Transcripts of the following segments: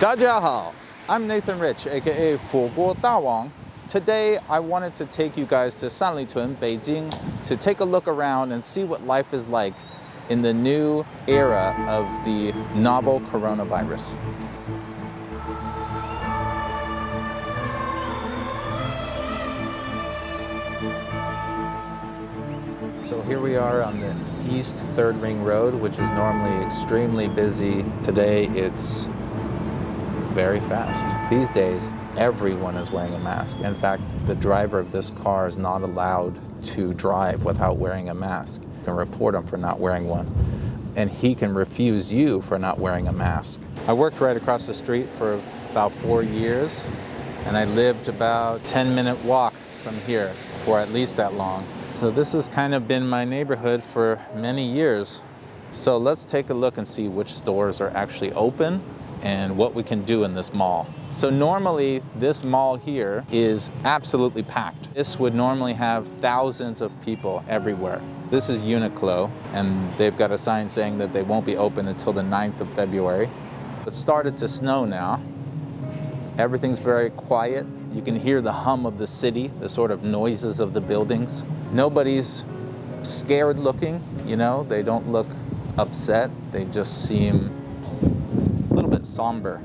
大家好, I'm Nathan Rich, aka 火锅大王. Today, I wanted to take you guys to Sanlitun, Beijing, to take a look around and see what life is like in the new era of the novel coronavirus. So here we are on the East 3rd Ring Road, which is normally extremely busy. Today, it's very fast. These days, everyone is wearing a mask. In fact, the driver of this car is not allowed to drive without wearing a mask. You can report him for not wearing one. And he can refuse you for not wearing a mask. I worked right across the street for about 4 years, and I lived about a 10-minute walk from here for at least that long. So this has kind of been my neighborhood for many years. So let's take a look and see which stores are actually open and what we can do in this mall. So normally this mall here is absolutely packed. This would normally have thousands of people everywhere. This is Uniqlo, and they've got a sign saying that they won't be open until the 9th of February. It started to snow now. Everything's very quiet. You can hear the hum of the city, the sort of noises of the buildings. Nobody's scared looking, you know, they don't look upset. They just seem a little bit somber.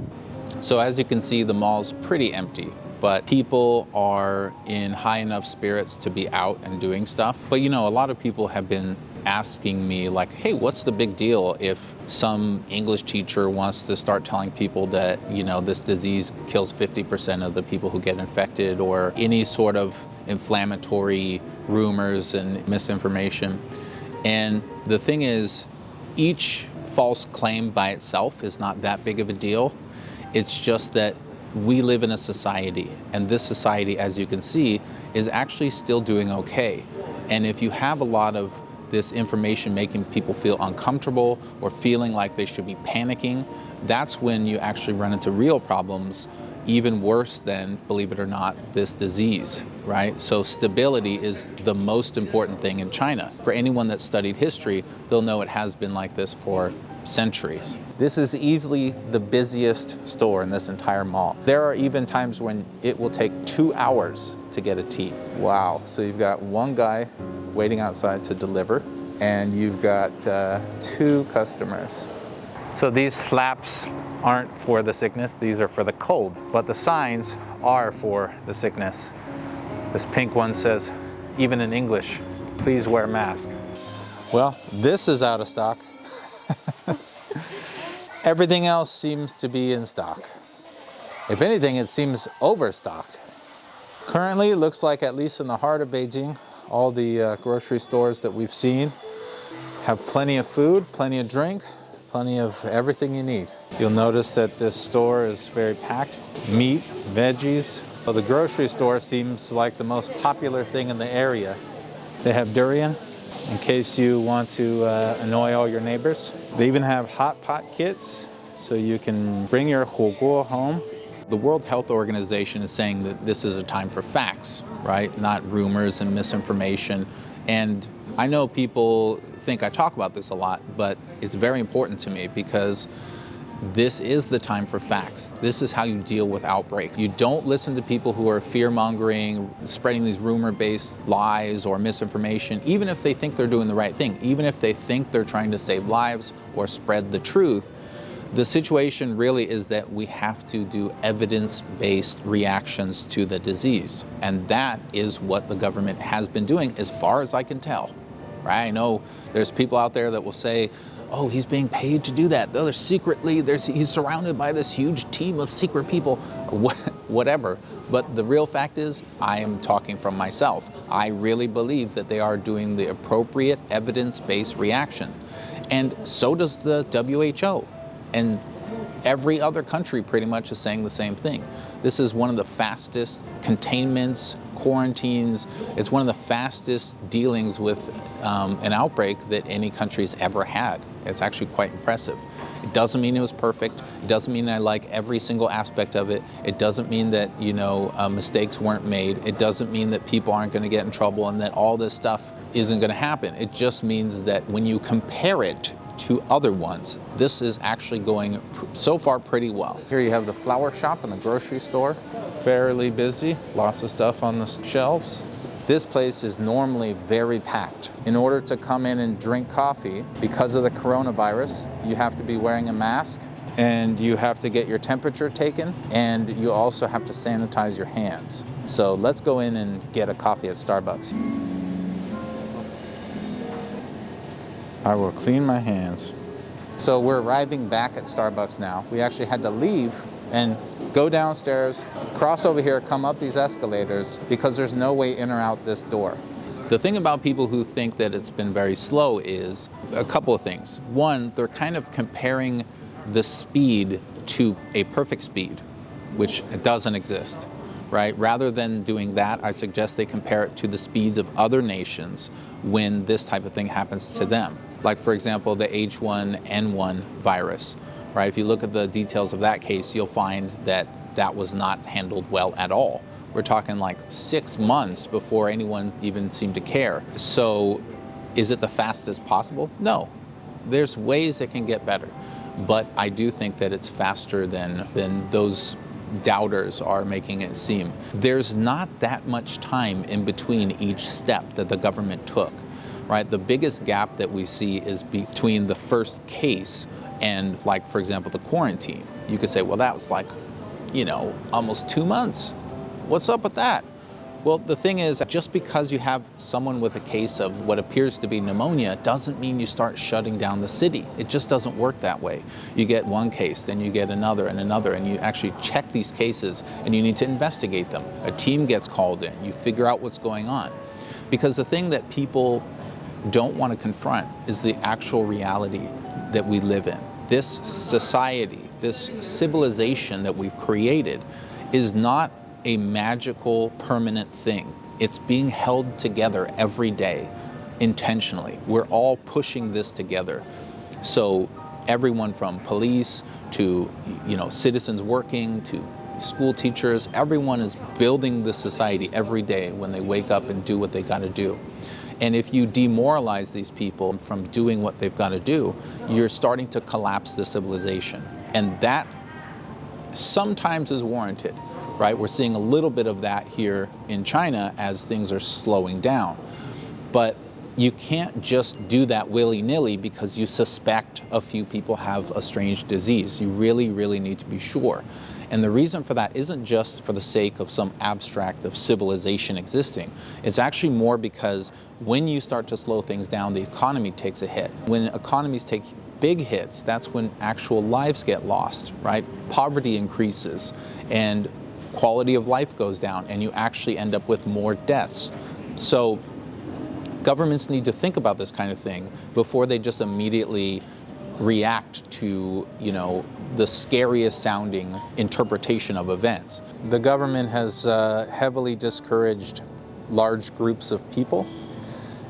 So as you can see, the mall's pretty empty, but people are in high enough spirits to be out and doing stuff. But you know, a lot of people have been asking me like, hey, what's the big deal if some English teacher wants to start telling people that, you know, this disease kills 50% of the people who get infected, or any sort of inflammatory rumors and misinformation. And the thing is, each false claim by itself is not that big of a deal. It's just that we live in a society, and this society, as you can see, is actually still doing okay. And if you have a lot of this information making people feel uncomfortable or feeling like they should be panicking, that's when you actually run into real problems, even worse than, believe it or not, this disease, right? So stability is the most important thing in China. For anyone that studied history, they'll know it has been like this for centuries. This is easily the busiest store in this entire mall. There are even times when it will take 2 hours to get a tea. Wow, so you've got one guy waiting outside to deliver, and you've got 2 customers. So these flaps aren't for the sickness, these are for the cold, but the signs are for the sickness. This pink one says, even in English, please wear a mask. Well, this is out of stock. Everything else seems to be in stock. If anything, it seems overstocked. Currently, it looks like, at least in the heart of Beijing, all the grocery stores that we've seen have plenty of food, plenty of drink, plenty of everything you need. You'll notice that this store is very packed. Meat, veggies. Well, the grocery store seems like the most popular thing in the area. They have durian, in case you want to annoy all your neighbors. They even have hot pot kits, so you can bring your huoguo home. The World Health Organization is saying that this is a time for facts, right? Not rumors and misinformation. And I know people think I talk about this a lot, but it's very important to me because this is the time for facts. This is how you deal with outbreak. You don't listen to people who are fear-mongering, spreading these rumor-based lies or misinformation, even if they think they're doing the right thing, even if they think they're trying to save lives or spread the truth. The situation really is that we have to do evidence-based reactions to the disease. And that is what the government has been doing, as far as I can tell. Right? I know there's people out there that will say, oh, he's being paid to do that. They're secretly, he's surrounded by this huge team of secret people, whatever. But the real fact is, I am talking from myself. I really believe that they are doing the appropriate evidence-based reaction. And so does the WHO. And every other country pretty much is saying the same thing. This is one of the fastest containments, quarantines. It's one of the fastest dealings with an outbreak that any country's ever had. It's actually quite impressive. It doesn't mean it was perfect. It doesn't mean I like every single aspect of it. It doesn't mean that, you know, mistakes weren't made. It doesn't mean that people aren't going to get in trouble and that all this stuff isn't going to happen. It just means that when you compare it to other ones. This is actually going so far pretty well. Here you have the flower shop and the grocery store. Fairly busy, lots of stuff on the shelves. This place is normally very packed. In order to come in and drink coffee, because of the coronavirus, you have to be wearing a mask, and you have to get your temperature taken, and you also have to sanitize your hands. So let's go in and get a coffee at Starbucks. I will clean my hands. So we're arriving back at Starbucks now. We actually had to leave and go downstairs, cross over here, come up these escalators, because there's no way in or out this door. The thing about people who think that it's been very slow is a couple of things. One, they're kind of comparing the speed to a perfect speed, which doesn't exist, right? Rather than doing that, I suggest they compare it to the speeds of other nations when this type of thing happens to them. Like, for example, the H1N1 virus, right? If you look at the details of that case, you'll find that that was not handled well at all. We're talking like 6 months before anyone even seemed to care. So is it the fastest possible? No. There's ways it can get better. But I do think that it's faster than those doubters are making it seem. There's not that much time in between each step that the government took, right? The biggest gap that we see is between the first case and, like, for example, the quarantine. You could say, well, that was like, you know, almost 2 months. What's up with that? Well, the thing is, just because you have someone with a case of what appears to be pneumonia doesn't mean you start shutting down the city. It just doesn't work that way. You get one case, then you get another and another, and you actually check these cases and you need to investigate them. A team gets called in, you figure out what's going on. Because the thing that people don't want to confront is the actual reality that we live in. This society, this civilization that we've created is not a magical, permanent thing. It's being held together every day, intentionally. We're all pushing this together. So everyone from police to, you know, citizens working to school teachers, everyone is building this society every day when they wake up and do what they got to do. And if you demoralize these people from doing what they've got to do, you're starting to collapse the civilization. And that sometimes is warranted. Right? We're seeing a little bit of that here in China as things are slowing down. But you can't just do that willy-nilly because you suspect a few people have a strange disease. You really, really need to be sure. And the reason for that isn't just for the sake of some abstract of civilization existing. It's actually more because when you start to slow things down, the economy takes a hit. When economies take big hits, that's when actual lives get lost, right? Poverty increases and quality of life goes down, and you actually end up with more deaths. So governments need to think about this kind of thing before they just immediately react to, you know, the scariest sounding interpretation of events. The government has heavily discouraged large groups of people,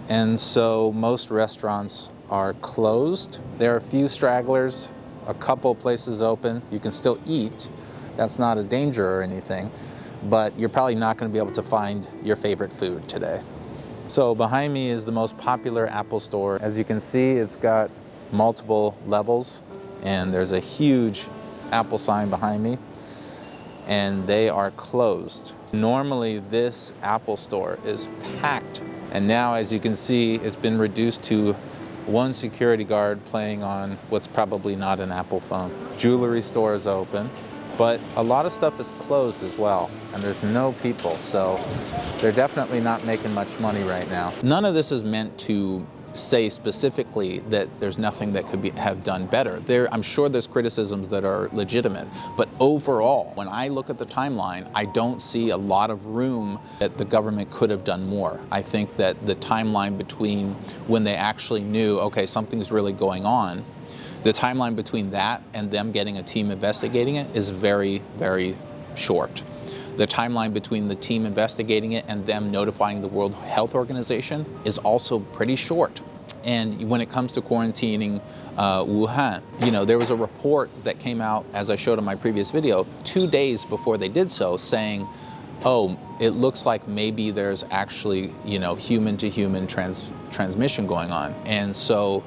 and so most restaurants are closed. There are a few stragglers, a couple places open. You can still eat. That's not a danger or anything, but you're probably not going to be able to find your favorite food today. So behind me is the most popular Apple store. As you can see, it's got multiple levels, and there's a huge Apple sign behind me, and they are closed. Normally this Apple store is packed, and now, as you can see, it's been reduced to one security guard playing on what's probably not an Apple phone. Jewelry store is open. But a lot of stuff is closed as well, and there's no people, so they're definitely not making much money right now. None of this is meant to say specifically that there's nothing that could have done better. I'm sure there's criticisms that are legitimate, but overall, when I look at the timeline, I don't see a lot of room that the government could have done more. I think that the timeline between when they actually knew, okay, something's really going on, the timeline between that and them getting a team investigating it is very, very short. The timeline between the team investigating it and them notifying the World Health Organization is also pretty short. And when it comes to quarantining Wuhan, you know, there was a report that came out, as I showed in my previous video, 2 days before they did so, saying, oh, it looks like maybe there's actually, you know, human-to-human transmission going on. And so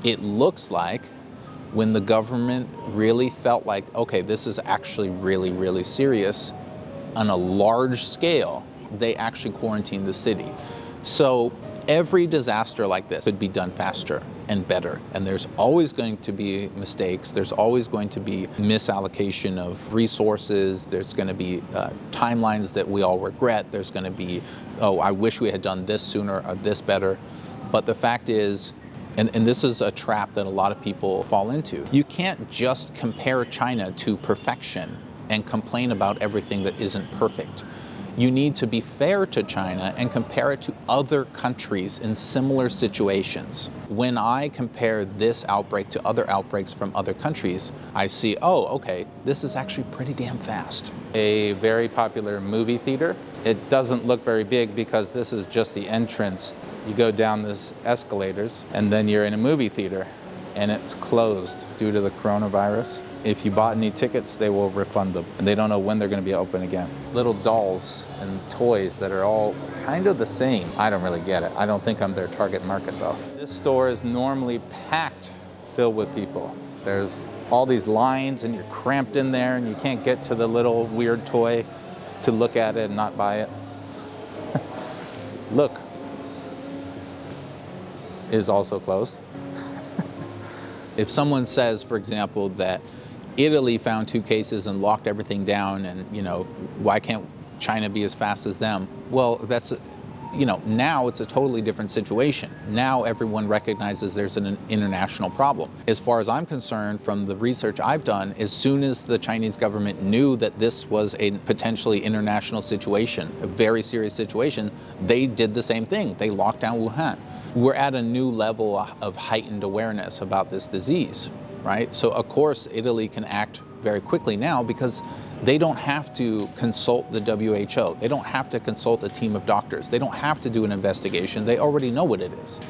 It looks like when the government really felt like, okay, this is actually really, really serious on a large scale, they actually quarantined the city. So every disaster like this could be done faster and better. And there's always going to be mistakes. There's always going to be misallocation of resources. There's going to be timelines that we all regret. There's going to be, oh, I wish we had done this sooner or this better. But the fact is, and this is a trap that a lot of people fall into, you can't just compare China to perfection and complain about everything that isn't perfect. You need to be fair to China and compare it to other countries in similar situations. When I compare this outbreak to other outbreaks from other countries, I see, oh, okay, this is actually pretty damn fast. A very popular movie theater. It doesn't look very big because this is just the entrance. You go down these escalators and then you're in a movie theater, and it's closed due to the coronavirus. If you bought any tickets, they will refund them, and they don't know when they're going to be open again. Little dolls and toys that are all kind of the same. I don't really get it. I don't think I'm their target market though. This store is normally packed, filled with people. There's all these lines and you're cramped in there and you can't get to the little weird toy to look at it and not buy it. Look, is also closed. If someone says, for example, that Italy found 2 cases and locked everything down and, you know, why can't China be as fast as them? Well, that's, you know, now it's a totally different situation. Now everyone recognizes there's an international problem. As far as I'm concerned, from the research I've done, as soon as the Chinese government knew that this was a potentially international situation, a very serious situation, they did the same thing. They locked down Wuhan. We're at a new level of heightened awareness about this disease, right? So of course, Italy can act very quickly now because they don't have to consult the WHO. They don't have to consult a team of doctors. They don't have to do an investigation. They already know what it is.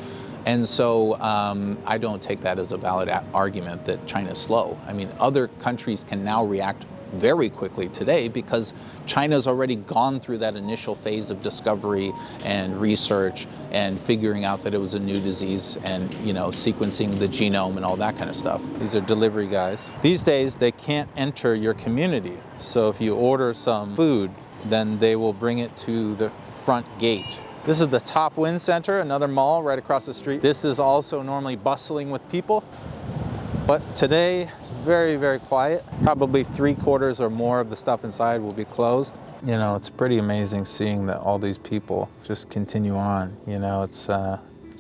And so I don't take that as a valid argument that China's slow. I mean, other countries can now react very quickly today because China's already gone through that initial phase of discovery and research and figuring out that it was a new disease and, you know, sequencing the genome and all that kind of stuff. These are delivery guys. These days, they can't enter your community. So if you order some food, then they will bring it to the front gate. This is the Top Wind Center, another mall right across the street. This is also normally bustling with people. But today, it's very, very quiet. Probably 3/4 or more of the stuff inside will be closed. You know, it's pretty amazing seeing that all these people just continue on. You know, it's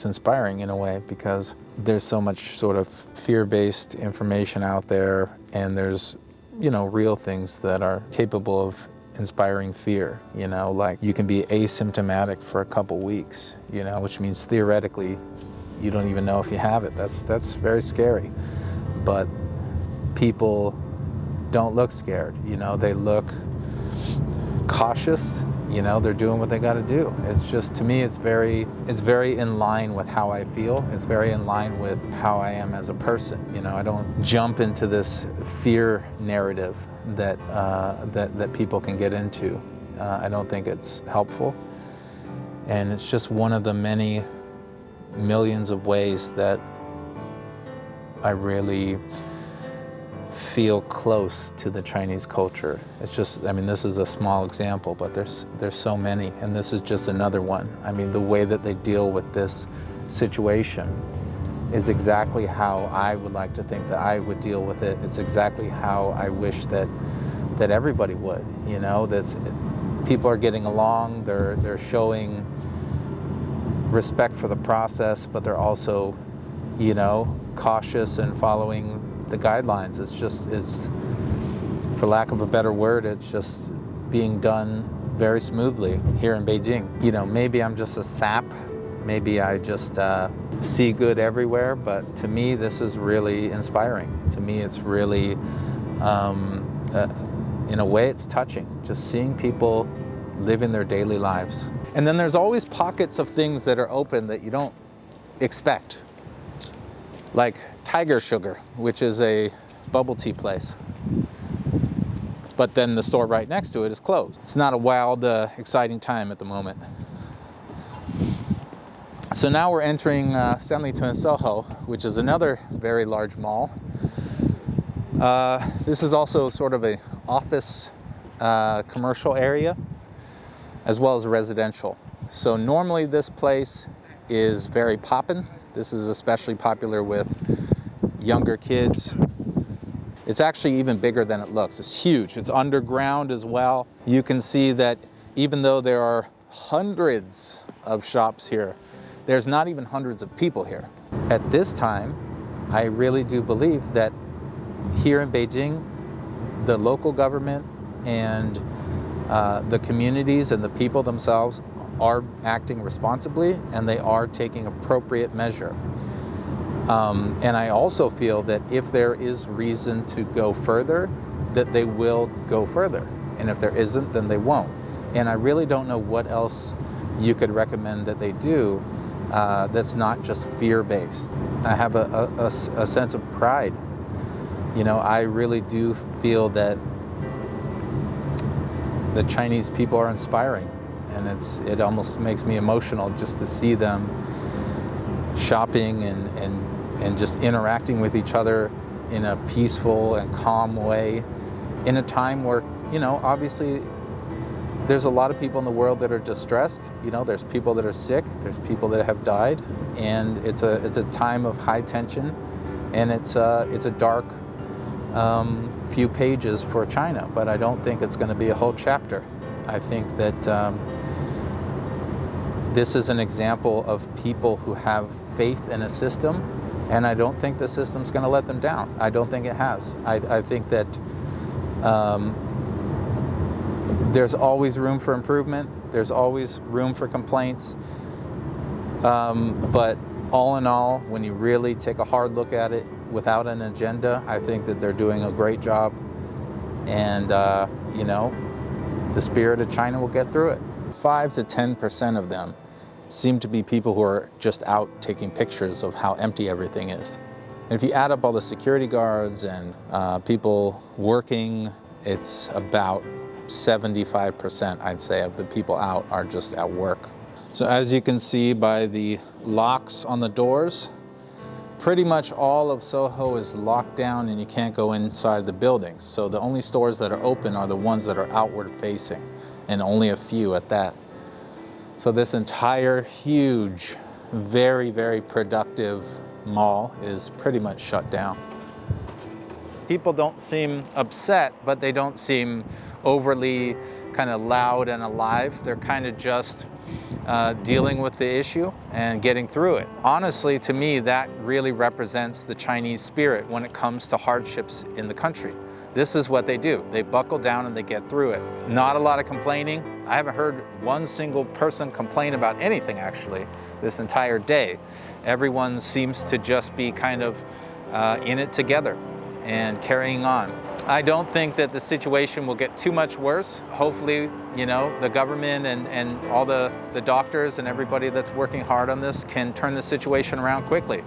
inspiring in a way because there's so much sort of fear-based information out there, and there's, you know, real things that are capable of inspiring fear. You know, like you can be asymptomatic for a couple weeks, you know, which means theoretically you don't even know if you have it. That's very scary. But people don't look scared, you know, they look cautious, you know, they're doing what they got to do. It's just, to me, it's very in line with how I feel. It's very in line with how I am as a person. You know, I don't jump into this fear narrative that that people can get into. I don't think it's helpful. And it's just one of the many millions of ways that I really feel close to the Chinese culture. It's just, I mean, this is a small example, but there's so many, and this is just another one. I mean, the way that they deal with this situation is exactly how I would like to think that I would deal with it. It's exactly how I wish that everybody would, you know, that's people are getting along, they're showing respect for the process, but they're also, you know, cautious and following the guidelines. It's, for lack of a better word, it's just being done very smoothly here in Beijing. You know, maybe I'm just a sap, maybe I just see good everywhere, but to me this is really inspiring. To me it's really, in a way it's touching, just seeing people living their daily lives. And then there's always pockets of things that are open that you don't expect. Like Tiger Sugar, which is a bubble tea place. But then the store right next to it is closed. It's not a wild, exciting time at the moment. So now we're entering Sanlitun Soho, which is another very large mall. This is also sort of an office commercial area, as well as residential. So normally this place is very poppin'. This is especially popular with younger kids. It's actually even bigger than it looks. It's huge. It's underground as well. You can see that even though there are hundreds of shops here, there's not even hundreds of people here. At this time, I really do believe that here in Beijing, the local government and the communities and the people themselves are acting responsibly, and they are taking appropriate measure. And I also feel that if there is reason to go further, that they will go further. And if there isn't, then they won't. And I really don't know what else you could recommend that they do that's not just fear-based. I have a sense of pride. You know, I really do feel that the Chinese people are inspiring, and it almost makes me emotional just to see them shopping and just interacting with each other in a peaceful and calm way in a time where, you know, obviously there's a lot of people in the world that are distressed. You know, there's people that are sick, there's people that have died, and it's a time of high tension, and it's a dark few pages for China, but I don't think it's going to be a whole chapter. I think that this is an example of people who have faith in a system, and I don't think the system's going to let them down. I don't think it has. I think that there's always room for improvement. There's always room for complaints. But all in all, when you really take a hard look at it without an agenda, I think that they're doing a great job. And, you know, the spirit of China will get through it. 5 to 10% of them seem to be people who are just out taking pictures of how empty everything is. And if you add up all the security guards and people working, it's about 75%, I'd say, of the people out are just at work. So as you can see by the locks on the doors, pretty much all of Soho is locked down and you can't go inside the buildings. So the only stores that are open are the ones that are outward facing, and only a few at that. So this entire huge, very, very productive mall is pretty much shut down. People don't seem upset, but they don't seem overly kind of loud and alive. They're kind of just dealing with the issue and getting through it. Honestly, to me, that really represents the Chinese spirit when it comes to hardships in the country. This is what they do. They buckle down and they get through it. Not a lot of complaining. I haven't heard one single person complain about anything, actually, this entire day. Everyone seems to just be kind of in it together and carrying on. I don't think that the situation will get too much worse. Hopefully, you know, the government and all the doctors and everybody that's working hard on this can turn the situation around quickly.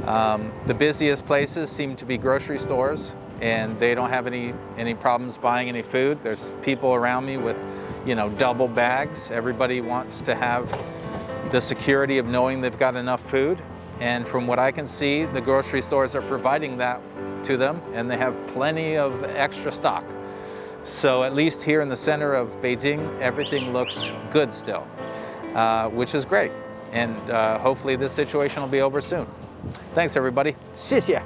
The busiest places seem to be grocery stores, and they don't have any problems buying any food. There's people around me with, you know, double bags. Everybody wants to have the security of knowing they've got enough food. And from what I can see, the grocery stores are providing that to them, and they have plenty of extra stock. So at least here in the center of Beijing, everything looks good still, which is great. And hopefully this situation will be over soon. Thanks, everybody. 谢谢.